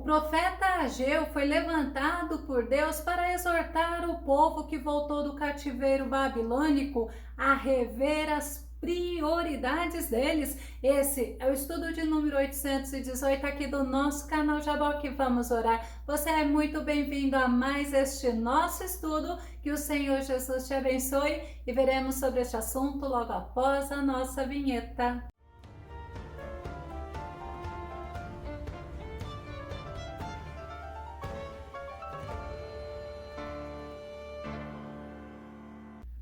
profeta Ageu foi levantado por Deus para exortar o povo que voltou do cativeiro babilônico a rever as prioridades deles. Esse é o estudo de número 818 aqui do nosso canal Jaboque. Vamos orar. Você é muito bem-vindo a mais este nosso estudo. Que o Senhor Jesus te abençoe e veremos sobre este assunto logo após a nossa vinheta.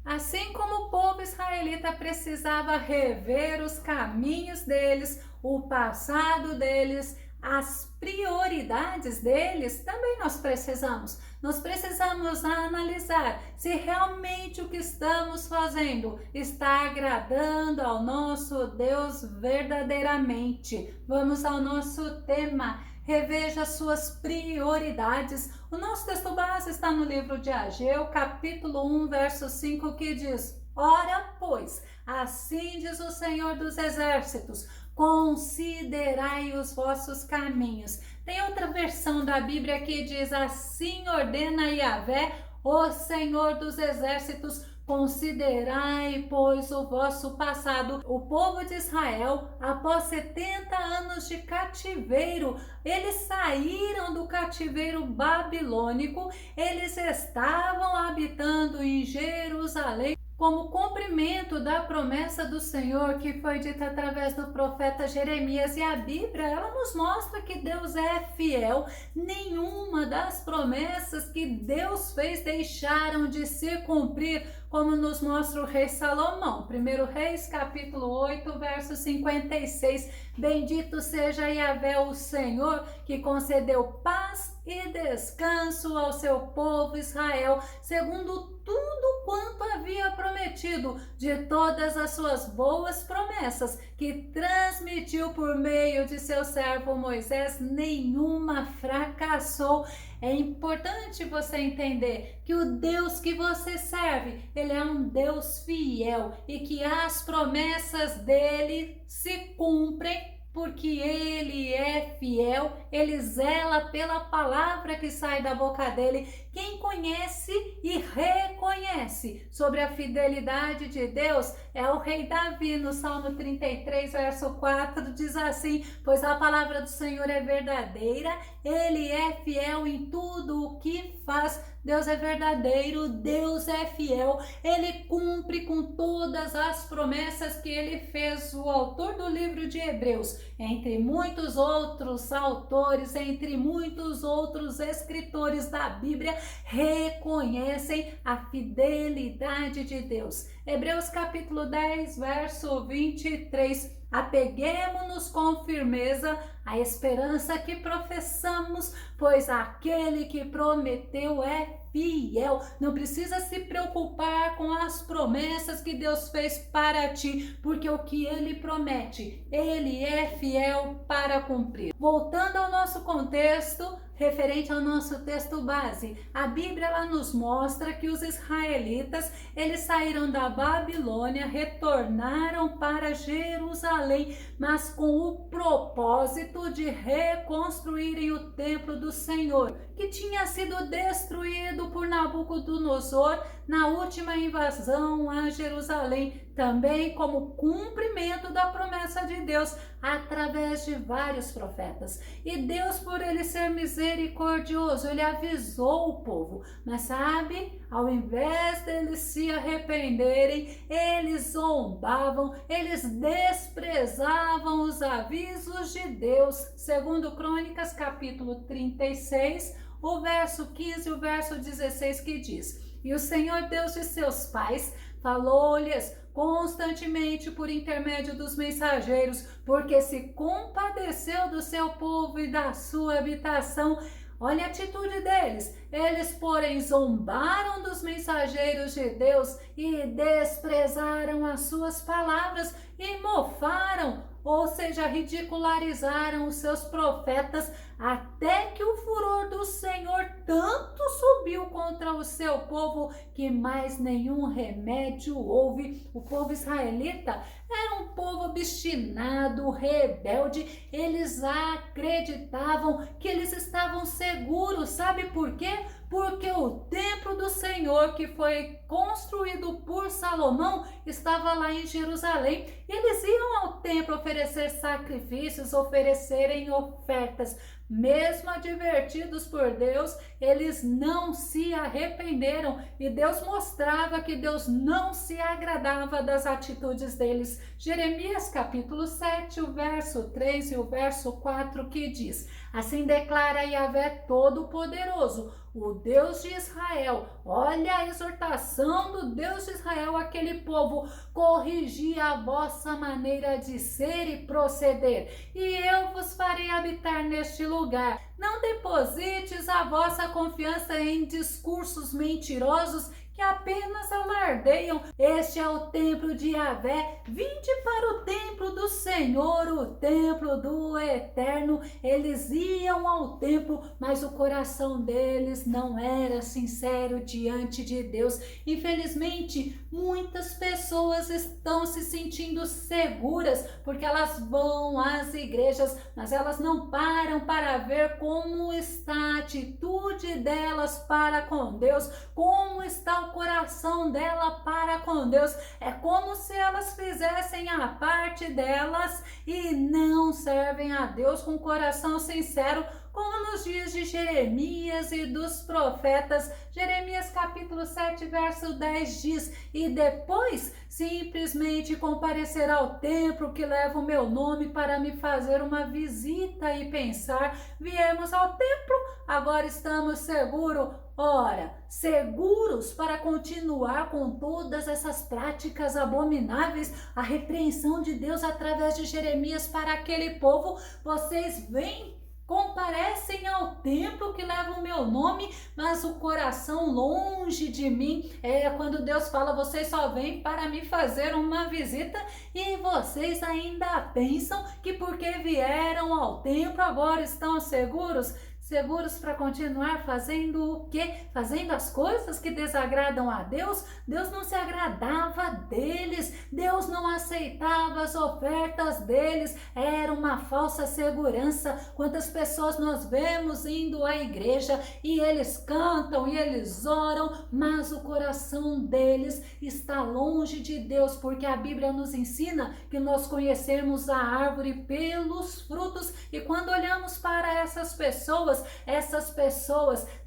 Assim como o povo israelita precisava rever os caminhos deles, o passado deles, as prioridades deles, também nós precisamos. Nós precisamos analisar se realmente o que estamos fazendo está agradando ao nosso Deus verdadeiramente. Vamos ao nosso tema. Reveja suas prioridades. O nosso texto base está no livro de Ageu, capítulo 1, verso 5, que diz: Ora, pois, assim diz o Senhor dos Exércitos, considerai os vossos caminhos. Tem outra versão da Bíblia que diz: assim ordena Yahvé, o Senhor dos Exércitos, considerai, pois, o vosso passado. O povo de Israel, após 70 anos de cativeiro, eles saíram do cativeiro babilônico, eles estavam habitando em Jerusalém, como cumprimento da promessa do Senhor que foi dita através do profeta Jeremias. E a Bíblia, ela nos mostra que Deus é fiel. Nenhuma das promessas que Deus fez deixaram de se cumprir, como nos mostra o rei Salomão. 1 Reis, capítulo 8, verso 56. Bendito seja Yahvé, o Senhor, que concedeu paz e descanso ao seu povo Israel, segundo tudo quanto havia prometido, de todas as suas boas promessas, que transmitiu por meio de seu servo Moisés, nenhuma fracassou. É importante você entender que o Deus que você serve, ele é um Deus fiel e que as promessas dele se cumprem, porque ele é fiel, ele zela pela palavra que sai da boca dele. Quem conhece e reconhece sobre a fidelidade de Deus é o rei Davi. No Salmo 33, verso 4, diz assim: pois a palavra do Senhor é verdadeira, ele é fiel em tudo o que faz. Deus é verdadeiro, Deus é fiel, ele cumpre com todas as promessas que ele fez. O autor do livro de Hebreus, entre muitos outros autores, entre muitos outros escritores da Bíblia, reconhecem a fidelidade de Deus. Hebreus capítulo 10, verso 23. Apeguemo-nos com firmeza à esperança que professamos, pois aquele que prometeu é fiel. Não precisa se preocupar com as promessas que Deus fez para ti, porque o que ele promete, ele é fiel para cumprir. Voltando ao nosso contexto, referente ao nosso texto base, a Bíblia ela nos mostra que os israelitas, eles saíram da Babilônia, retornaram para Jerusalém, mas com o propósito de reconstruírem o templo do Senhor, que tinha sido destruído por Nabucodonosor na última invasão a Jerusalém, também como cumprimento da promessa de Deus através de vários profetas. E Deus, por ele ser misericordioso, ele avisou o povo, mas sabe, ao invés deles se arrependerem, eles zombavam, eles desprezavam os avisos de Deus. Segundo Crônicas, capítulo 36, o verso 15 e o verso 16, que diz: e o Senhor Deus de seus pais falou-lhes constantemente por intermédio dos mensageiros, porque se compadeceu do seu povo e da sua habitação. Olha a atitude deles. Eles, porém, zombaram dos mensageiros de Deus e desprezaram as suas palavras e mofaram, ou seja, ridicularizaram os seus profetas, até que o furor do Senhor tanto subiu contra o seu povo que mais nenhum remédio houve. O povo israelita era um povo obstinado, rebelde. Eles acreditavam que eles estavam estavam seguros, sabe por quê? Porque o templo do Senhor, que foi construído por Salomão, estava lá em Jerusalém. Eles iam ao templo oferecer sacrifícios, oferecerem ofertas. Mesmo advertidos por Deus, eles não se arrependeram e Deus mostrava que Deus não se agradava das atitudes deles. Jeremias capítulo 7, o verso 3 e o verso 4 que diz: assim declara Yahvé Todo-Poderoso, o Deus de Israel. Olha a exortação do Deus de Israel àquele povo: corrigi a vossa maneira de ser e proceder, e eu vos farei habitar neste lugar. Não deposites a vossa confiança em discursos mentirosos que apenas alardeiam. Este é o templo de Yahvé. Vinde para o templo do Senhor, o templo do Eterno. Eles iam ao templo, mas o coração deles não era sincero diante de Deus. Infelizmente, muitas pessoas estão se sentindo seguras porque elas vão às igrejas, mas elas não param para ver como está a atitude delas para com Deus, como está o coração dela para com Deus. É como se elas fizessem a parte delas e não servem a Deus com coração sincero, como nos dias de Jeremias e dos profetas. Jeremias capítulo 7, verso 10 diz: e depois simplesmente comparecer ao templo que leva o meu nome para me fazer uma visita e pensar: viemos ao templo, agora estamos seguros. Ora, seguros para continuar com todas essas práticas abomináveis, a repreensão de Deus através de Jeremias para aquele povo: vocês vêm, comparecem ao templo que leva o meu nome, mas o coração longe de mim. É quando Deus fala: vocês só vêm para me fazer uma visita, e vocês ainda pensam que porque vieram ao templo agora estão seguros. Seguros para continuar fazendo o quê? Fazendo as coisas que desagradam a Deus? Deus não se agradava deles, Deus não aceitava as ofertas deles, era uma falsa segurança. Quantas pessoas nós vemos indo à igreja e eles cantam e eles oram, mas o coração deles está longe de Deus, porque a Bíblia nos ensina que nós conhecemos a árvore pelos frutos, e quando olhamos para essas pessoas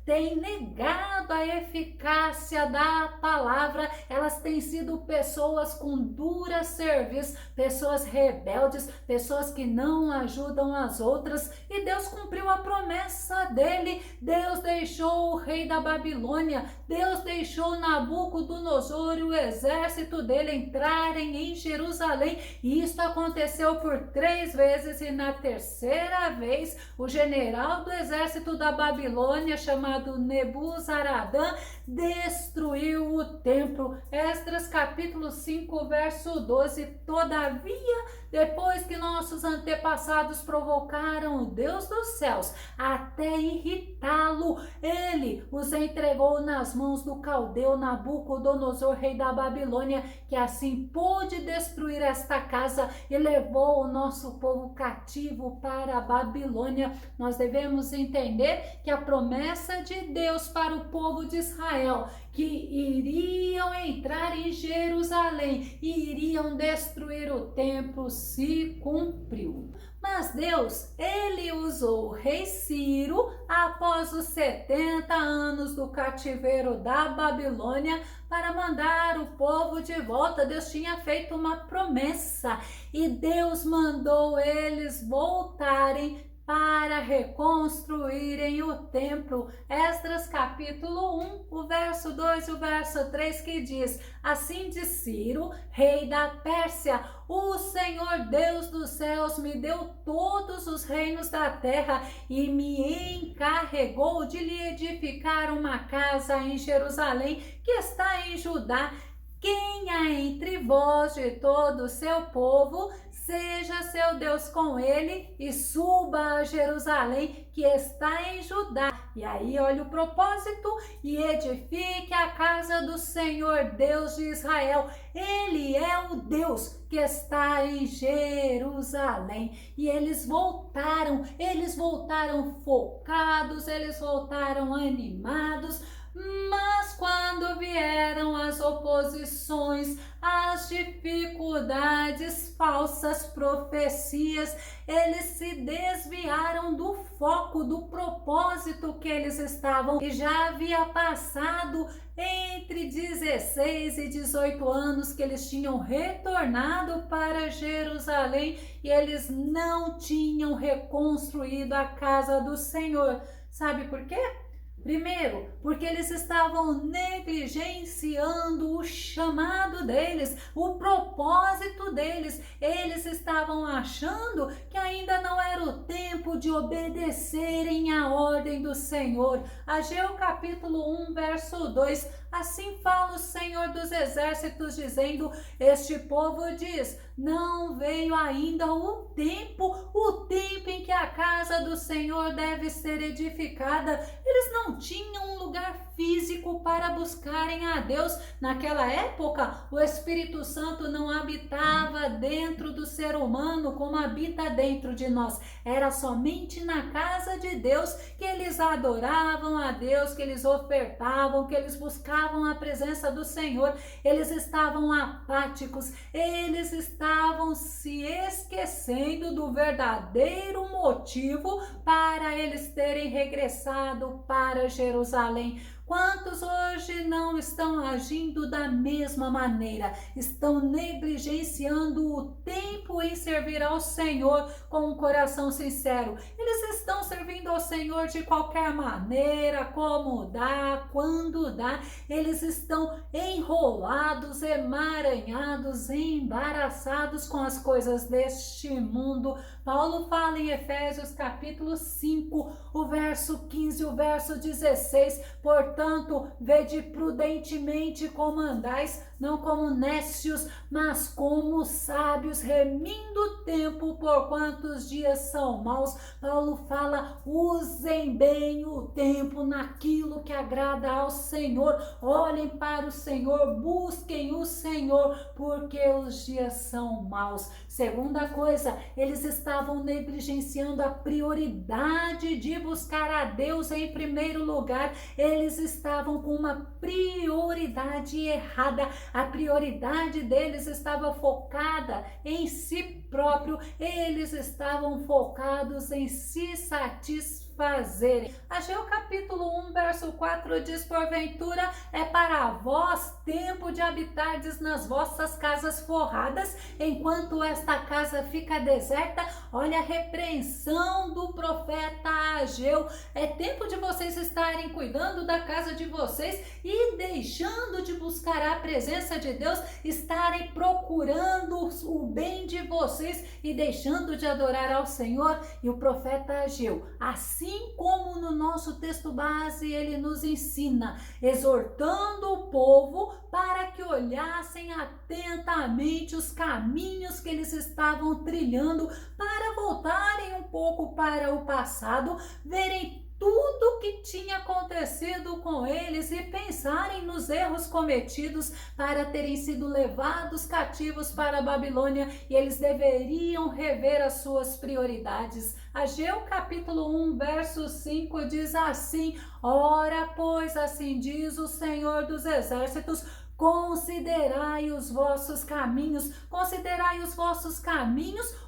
têm negado a eficácia da palavra, elas têm sido pessoas com dura serviço, pessoas rebeldes, pessoas que não ajudam as outras, e Deus cumpriu a promessa dele. Deus deixou o rei da Babilônia, Deus deixou Nabucodonosor e o exército dele entrarem em Jerusalém, e isso aconteceu por 3 vezes, e na terceira vez o general do exército da Babilônia, chamado Nebuzaradã, destruiu o templo. Esdras capítulo 5, verso 12. Todavia, depois que nossos antepassados provocaram o Deus dos céus até irritá-lo, ele os entregou nas mãos do caldeu Nabucodonosor, rei da Babilônia, que assim pôde destruir esta casa e levou o nosso povo cativo para a Babilônia. Nós devemos entender que a promessa de Deus para o povo de Israel, que iriam entrar em Jerusalém e iriam destruir o templo, se cumpriu. Mas Deus, ele usou o rei Ciro após os 70 anos do cativeiro da Babilônia para mandar o povo de volta. Deus tinha feito uma promessa e Deus mandou eles voltarem para reconstruírem o templo. Esdras capítulo 1, o verso 2 e o verso 3, que diz: assim diz Ciro, rei da Pérsia: o Senhor Deus dos céus me deu todos os reinos da terra e me encarregou de lhe edificar uma casa em Jerusalém, que está em Judá. Quem há entre vós de todo o seu povo, seja seu Deus com ele e suba a Jerusalém, que está em Judá. E aí, olha o propósito: e edifique a casa do Senhor, Deus de Israel. Ele é o Deus que está em Jerusalém. E eles voltaram focados, eles voltaram animados. Mas quando vieram as oposições, as dificuldades, falsas profecias, eles se desviaram do foco, do propósito que eles estavam. E já havia passado entre 16 e 18 anos que eles tinham retornado para Jerusalém e eles não tinham reconstruído a casa do Senhor. Sabe por quê? Primeiro, porque eles estavam negligenciando o chamado deles, o propósito deles. Eles estavam achando que ainda não era o tempo de obedecerem à ordem do Senhor. Ageu capítulo 1, verso 2. Assim fala o Senhor dos Exércitos, dizendo: este povo diz, não veio ainda o tempo em que a casa do Senhor deve ser edificada. Eles não tinham um lugar físico para buscarem a Deus. Naquela época, o Espírito Santo não habitava dentro do ser humano como habita dentro de nós. Era somente na casa de Deus que eles adoravam a Deus, que eles ofertavam, que eles buscavam a presença do Senhor. Eles estavam apáticos, eles estavam se esquecendo do verdadeiro motivo para eles terem regressado para Jerusalém. Quantos hoje não estão agindo da mesma maneira? Estão negligenciando o tempo em servir ao Senhor com um coração sincero. Eles estão servindo ao Senhor de qualquer maneira, como dá, quando dá. Eles estão enrolados, emaranhados, embaraçados com as coisas deste mundo. Paulo fala em Efésios capítulo 5, o verso 15, o verso 16, portanto, vede prudentemente como andais, não como nécios, mas como sábios, remindo o tempo, porquanto os dias são maus. Paulo fala, usem bem o tempo naquilo que agrada ao Senhor, olhem para o Senhor, busquem o Senhor, porque os dias são maus. Segunda coisa, eles estavam negligenciando a prioridade de buscar a Deus em primeiro lugar. Eles estavam com uma prioridade errada. A prioridade deles estava focada em si próprio. Eles estavam focados em se satisfazerem. Ageu capítulo 1, verso 4 diz: porventura é para vós tempo de habitardes nas vossas casas forradas, enquanto esta casa fica deserta. Olha a repreensão do profeta Ageu. É tempo de vocês estarem cuidando da casa de vocês e deixando de buscar a presença de Deus, estarem procurando o bem de vocês e deixando de adorar ao Senhor. E o profeta Ageu, assim como no nosso texto base, ele nos ensina, exortando o povo para que olhassem atentamente os caminhos que eles estavam trilhando, para voltarem um pouco para o passado, verem tudo que tinha acontecido com eles e pensarem nos erros cometidos para terem sido levados cativos para a Babilônia, e eles deveriam rever as suas prioridades. Ageu capítulo 1, verso 5 diz assim: ora, pois, assim diz o Senhor dos Exércitos, considerai os vossos caminhos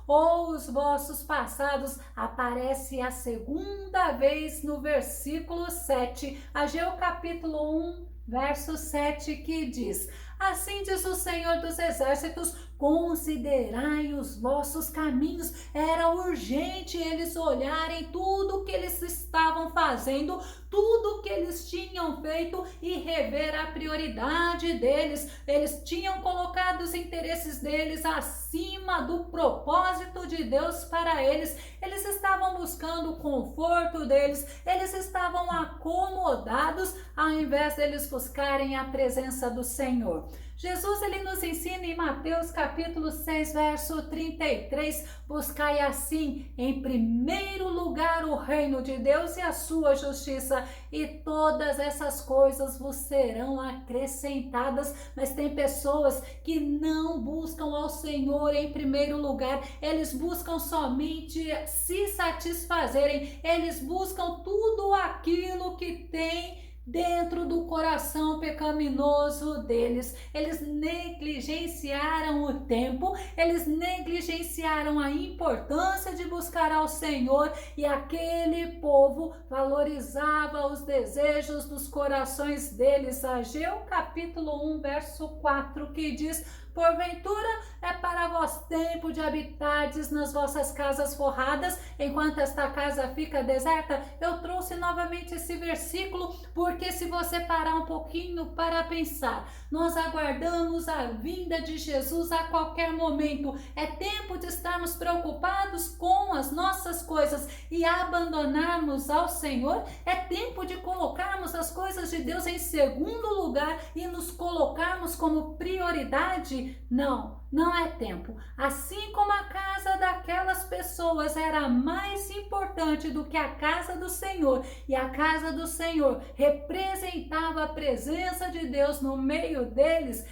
ou os vossos passados. Aparece a segunda vez no versículo 7, Ageu capítulo 1, verso 7, que diz: assim diz o Senhor dos Exércitos, considerai os vossos caminhos. Era urgente eles olharem tudo o que eles estavam fazendo, tudo que eles tinham feito e rever a prioridade deles. Eles tinham colocado os interesses deles acima do propósito de Deus para eles. Eles estavam buscando o conforto deles, eles estavam acomodados ao invés deles buscarem a presença do Senhor. Jesus, ele nos ensina em Mateus capítulo 6, verso 33, buscai assim em primeiro lugar o reino de Deus e a sua justiça, e todas essas coisas vos serão acrescentadas. Mas tem pessoas que não buscam ao Senhor em primeiro lugar, eles buscam somente se satisfazerem, eles buscam tudo aquilo que tem dentro do coração pecaminoso deles. Eles negligenciaram o tempo, eles negligenciaram a importância de buscar ao Senhor, e aquele povo valorizava os desejos dos corações deles. Ageu capítulo 1, verso 4, que diz: porventura é para vós tempo de habitardes nas vossas casas forradas, enquanto esta casa fica deserta? Eu trouxe novamente esse versículo, porque se você parar um pouquinho para pensar, nós aguardamos a vinda de Jesus a qualquer momento. É tempo de estarmos preocupados com as nossas coisas e abandonarmos ao Senhor? É tempo de colocarmos as coisas de Deus em segundo lugar e nos colocarmos como prioridade? Não, não é tempo. Assim como a casa daquelas pessoas era mais importante do que a casa do Senhor, e a casa do Senhor representava a presença de Deus no meio deles,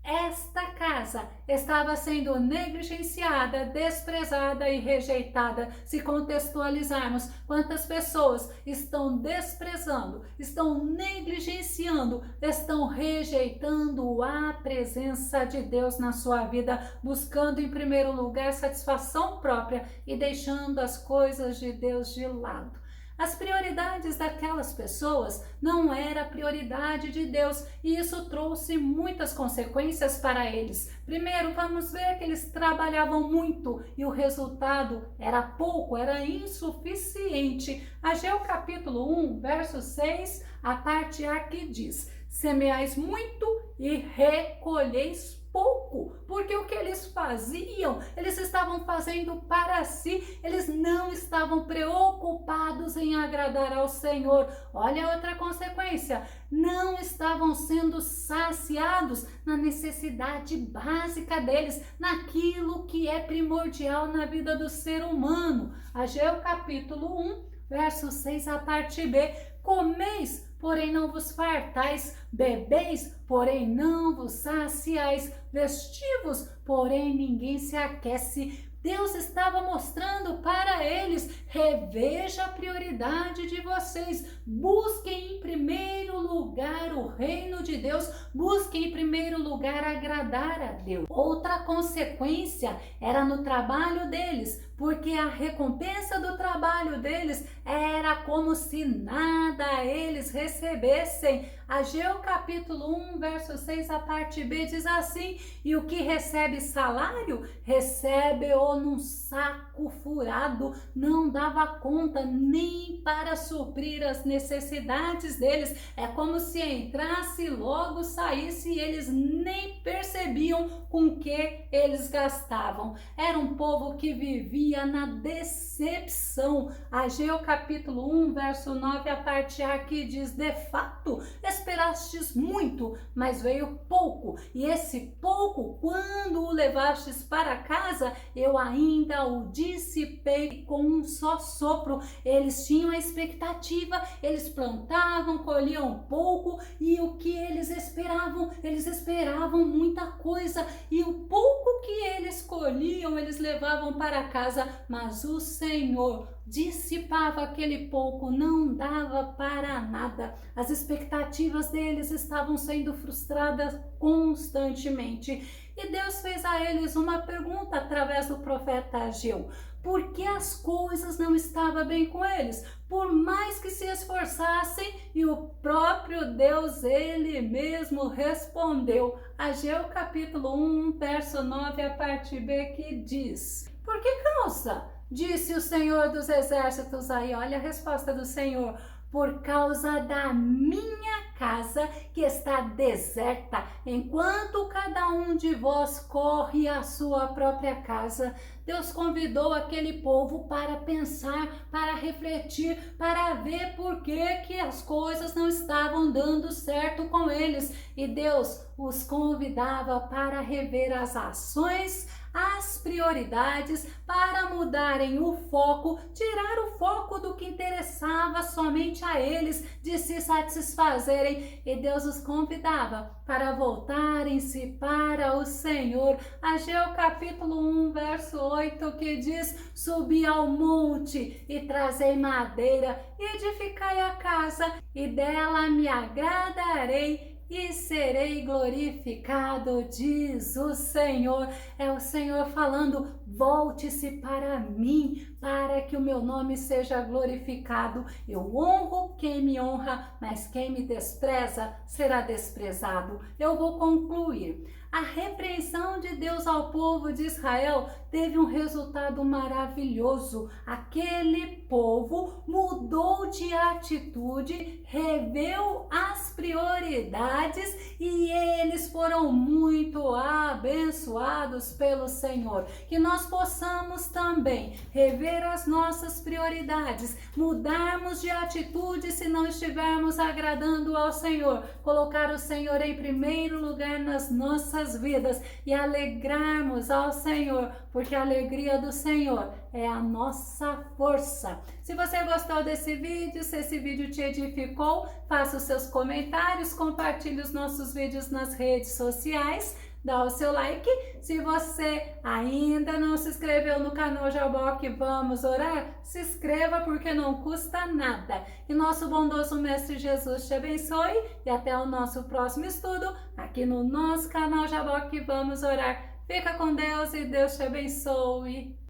esta casa estava sendo negligenciada, desprezada e rejeitada. Se contextualizarmos, quantas pessoas estão desprezando, estão negligenciando, estão rejeitando a presença de Deus na sua vida, buscando em primeiro lugar satisfação própria e deixando as coisas de Deus de lado. As prioridades daquelas pessoas não era a prioridade de Deus, e isso trouxe muitas consequências para eles. Primeiro, vamos ver que eles trabalhavam muito e o resultado era pouco, era insuficiente. Ageu capítulo 1, verso 6, a parte A, que diz: semeais muito e recolheis pouco, porque o que eles faziam, eles estavam fazendo para si, eles não estavam preocupados em agradar ao Senhor. Olha outra consequência: não estavam sendo saciados na necessidade básica deles, naquilo que é primordial na vida do ser humano. Ageu capítulo 1, verso 6, a parte B: comeis, porém não vos fartais, bebeis, porém não vos saciais, vestivos, porém ninguém se aquece. Deus estava mostrando para eles: reveja a prioridade de vocês, busquem em primeiro lugar o reino de Deus, busquem em primeiro lugar agradar a Deus. Outra consequência era no trabalho deles, porque a recompensa do trabalho deles era como se nada eles recebessem. Ageu capítulo 1, verso 6, a parte B, diz assim: e o que recebe salário, recebe-o num saco furado, não dava conta nem para suprir as necessidades deles. É como se entrasse e logo saísse, e eles nem percebiam com que eles gastavam. Era um povo que vivia na decepção. Ageu capítulo 1, verso 9, a parte A, que diz: de fato, esperastes muito, mas veio pouco, e esse pouco, quando o levastes para casa, eu ainda o dissipei com um só sopro. Eles tinham a expectativa, eles plantavam, colhiam pouco, e o que eles esperavam muita coisa, e o pouco que eles colhiam, eles levavam para casa, mas o Senhor dissipava aquele pouco, não dava para nada. As expectativas deles estavam sendo frustradas constantemente. E Deus fez a eles uma pergunta através do profeta Ageu: por que as coisas não estavam bem com eles? Por mais que se esforçassem, e o próprio Deus, ele mesmo respondeu. Ageu capítulo 1, verso 9, a parte B, que diz: por que causa? Disse o Senhor dos Exércitos. Aí olha a resposta do Senhor: por causa da minha casa que está deserta, enquanto cada um de vós corre à sua própria casa. Deus convidou aquele povo para pensar, para refletir, para ver por que as coisas não estavam dando certo com eles. E Deus os convidava para rever as ações, as prioridades, para mudarem o foco, tirar o foco do que interessava somente a eles, de se satisfazerem. E Deus os convidava para voltarem-se para o Senhor. Ageu capítulo 1, verso 8, que diz: subi ao monte e trazei madeira, e edificai a casa, e dela me agradarei, e serei glorificado, diz o Senhor. É o Senhor falando: volte-se para mim, para que o meu nome seja glorificado. Eu honro quem me honra, mas quem me despreza será desprezado. Eu vou concluir. A repreensão de Deus ao povo de Israel teve um resultado maravilhoso. Aquele povo mudou de atitude, reveu as prioridades e eles foram muito abençoados pelo Senhor. Que nós possamos também rever as nossas prioridades, mudarmos de atitude se não estivermos agradando ao Senhor, colocar o Senhor em primeiro lugar nas nossas vidas e alegrarmos ao Senhor, porque a alegria do Senhor é a nossa força. Se você gostou desse vídeo, se esse vídeo te edificou, faça os seus comentários, compartilhe os nossos vídeos nas redes sociais, dá o seu like. Se você ainda não se inscreveu no canal Jaboque Vamos Orar, se inscreva, porque não custa nada. Que nosso bondoso Mestre Jesus te abençoe e até o nosso próximo estudo aqui no nosso canal Jaboque Vamos Orar. Fica com Deus e Deus te abençoe.